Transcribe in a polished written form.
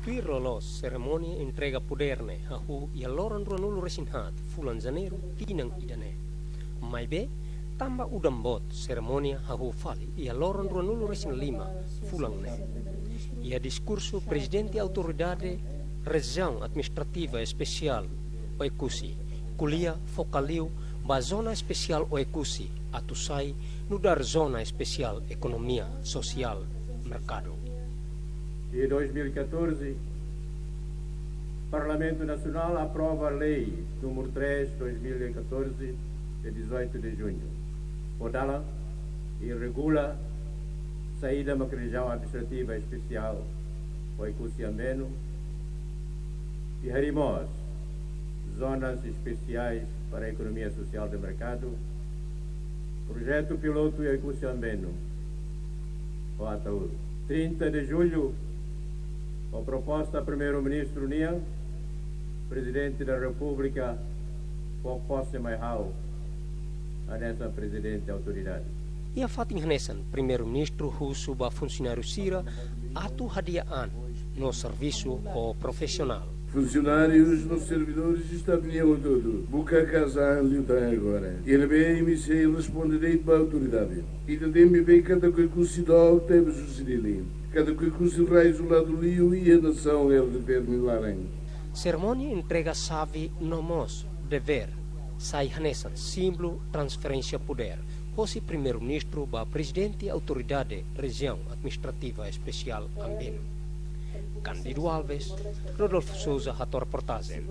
substituir a cerimônia entrega poder a e a loran ruanulu resinhat fulan janeiro tinang idane. Mai be tamba udam bot cerimônia fali e a loran ruanulu resin lima fulang ne. Ia discurso Presidente Autoridade Região Administrativa Especial Oe-cusse kuliah focaliu ba zona especial Oe-cusse atusai nudar zona especial ekonomia social merkadu. Em 2014, o Parlamento Nacional aprova a Lei nº 3/2014, de 18 de junho, o dalan, e regula a saída da Região Administrativa Especial, Oe-cusse Ambeno, e harimos zonas especiais para a economia social de mercado, projeto piloto Oe-cusse Ambeno, o Ataúd. 30 de julho, a proposta Primeiru-Ministru Presidente da República, com posse mais nessa Presidente Autoridade. Ia fatin hanesan Primeiro-Ministru suba funcionário Sira atu hadiaan no serviço o profissional. Funcionários nos servidores estabiliam tudo. Buca casa lhe tem agora. Ele bem me sei responder para a autoridade. E também bem cada coisa que se dá teve sucedido. Cada coisa que se raiz do lado liu e a nação é determinarem. Cerimônia entrega sabe nomos dever sai hanesan símbolo transferência poder. Posse Primeiro-Ministro ba Presidente Autoridade Região Administrativa Especial Ambeno. Cândido Alves, Rodolfo Souza, reportagem.